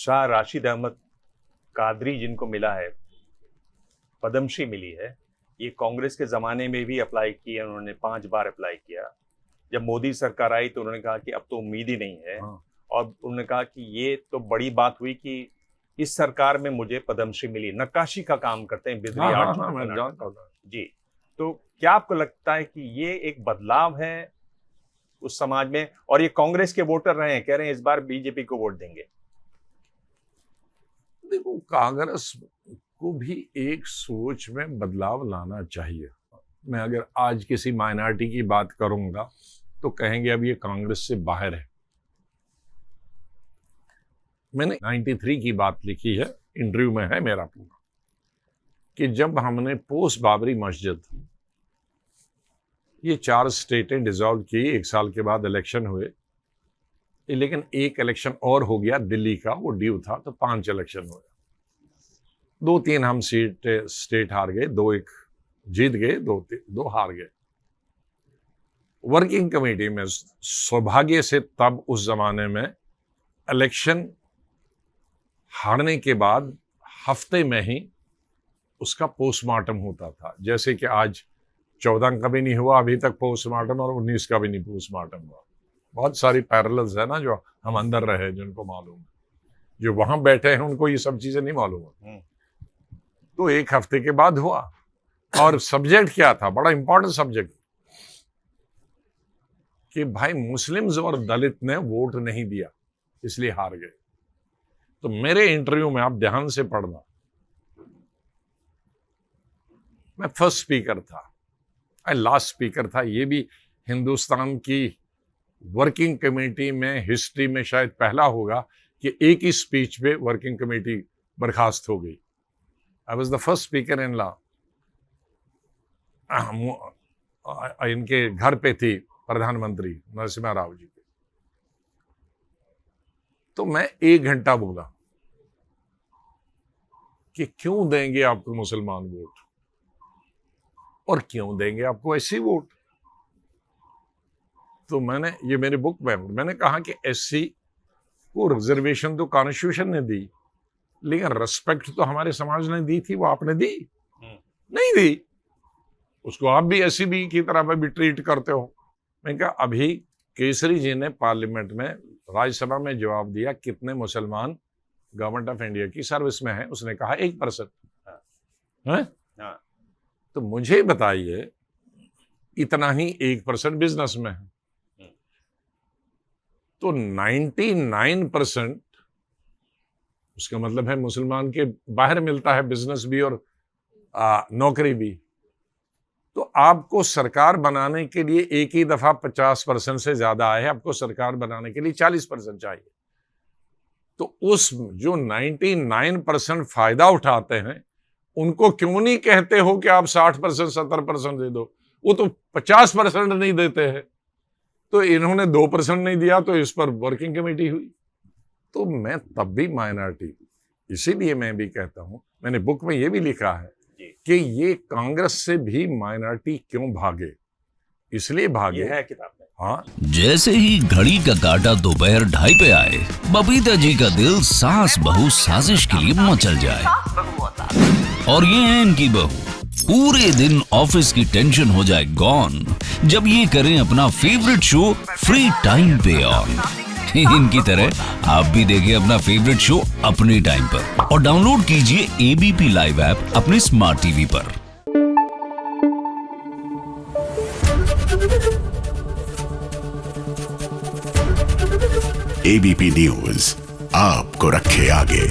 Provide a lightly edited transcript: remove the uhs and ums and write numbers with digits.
शाह राशिद अहमद कादरी जिनको मिला है, पद्मश्री मिली है, ये कांग्रेस के ज़माने में भी अप्लाई किया, उन्होंने 5 बार अप्लाई किया। जब मोदी सरकार आई तो उन्होंने कहा कि अब तो उम्मीद ही नहीं है। और उन्होंने कहा कि ये तो बड़ी बात हुई कि इस सरकार में मुझे पद्मश्री मिली। नक्काशी का काम करते हैं, बिजली आर्ट मैं जानता हूं जी। तो क्या आपको लगता है कि ये एक बदलाव है उस समाज में? और ये कांग्रेस के वोटर रहे हैं, कह रहे हैं इस बार बीजेपी को वोट देंगे। देखो, कांग्रेस को भी एक सोच में बदलाव लाना चाहिए। मैं अगर आज किसी माइनॉरिटी की बात करूंगा तो कहेंगे अब ये कांग्रेस से बाहर है। मैंने 93 की बात लिखी है, इंटरव्यू में है मेरा पूरा, कि जब हमने पोस्ट बाबरी मस्जिद ये 4 स्टेटें डिसॉल्व की, 1 साल के बाद इलेक्शन हुए, लेकिन एक इलेक्शन और हो गया दिल्ली का, वो ड्यू था, तो 5 इलेक्शन हुए। 2-3 हम स्टेट हार गए, 2-1 जीत गए, 2 हार गए। वर्किंग कमेटी में सौभाग्य से तब उस जमाने में इलेक्शन हारने के बाद हफ्ते में ही उसका पोस्टमार्टम होता था। जैसे कि आज 14 का भी नहीं हुआ अभी तक पोस्टमार्टम, और 19 का भी नहीं पोस्टमार्टम हुआ। बहुत सारी पैरेलल्स है ना, जो हम अंदर रहे जिनको मालूम है, जो वहां बैठे हैं उनको ये सब चीजें नहीं मालूम है। तो 1 हफ्ते के बाद हुआ, और सब्जेक्ट क्या था? बड़ा इंपॉर्टेंट सब्जेक्ट, कि भाई मुस्लिम्स और दलित ने वोट नहीं दिया इसलिए हार गए। तो मेरे इंटरव्यू में आप ध्यान से पढ़ना, मैं फर्स्ट स्पीकर था, लास्ट स्पीकर था। ये भी हिंदुस्तान की वर्किंग कमेटी में हिस्ट्री में शायद पहला होगा कि एक ही स्पीच पे वर्किंग कमेटी बर्खास्त हो गई। I was the first speaker in law. इनके घर पे थी प्रधानमंत्री नरसिम्हा राव जी के, तो मैं 1 घंटा बोला कि क्यों देंगे आपको मुसलमान वोट, और क्यों देंगे आपको ऐसी वोट। तो मैंने, ये मेरे बुक में मैंने कहा कि एससी को रिजर्वेशन तो कॉन्स्टिट्यूशन ने दी, लेकिन रेस्पेक्ट तो हमारे समाज ने दी थी, वो आपने दी नहीं दी। उसको आप भी एससी बी की तरह भी ट्रीट करते हो। मैं कहा, अभी केसरी जी ने पार्लियामेंट में, राज्यसभा में जवाब दिया कितने मुसलमान गवर्नमेंट ऑफ इंडिया की सर्विस में है, उसने कहा 1%। तो मुझे बताइए, इतना ही 1% बिजनेस में है, तो 99% उसका मतलब है मुसलमान के बाहर मिलता है बिजनेस भी और नौकरी भी। तो आपको सरकार बनाने के लिए एक ही दफा 50% से ज्यादा आए, आपको सरकार बनाने के लिए 40% चाहिए। तो उस जो 99% फायदा उठाते हैं, उनको क्यों नहीं कहते हो कि आप 60% 70% दे दो? वो तो 50% नहीं देते हैं। तो इन्होंने 2% नहीं दिया, तो इस पर वर्किंग कमेटी हुई। तो मैं तब भी माइनॉरिटी, इसीलिए मैं भी कहता हूं, मैंने बुक में ये भी लिखा है कि ये कांग्रेस से भी माइनॉरिटी क्यों भागे, इसलिए भागे है किताब में। हाँ, जैसे ही घड़ी का काटा दोपहर 2:30 पे आए, बबीता जी का दिल सास बहू साजिश के लिए मचल जाए। और ये है इनकी बहू, पूरे दिन ऑफिस की टेंशन हो जाए गॉन जब ये करें अपना फेवरेट शो फ्री टाइम पे ऑन। इनकी तरह आप भी देखें अपना फेवरेट शो अपने टाइम पर, और डाउनलोड कीजिए एबीपी लाइव ऐप अपने स्मार्ट टीवी पर। एबीपी न्यूज आपको रखे आगे।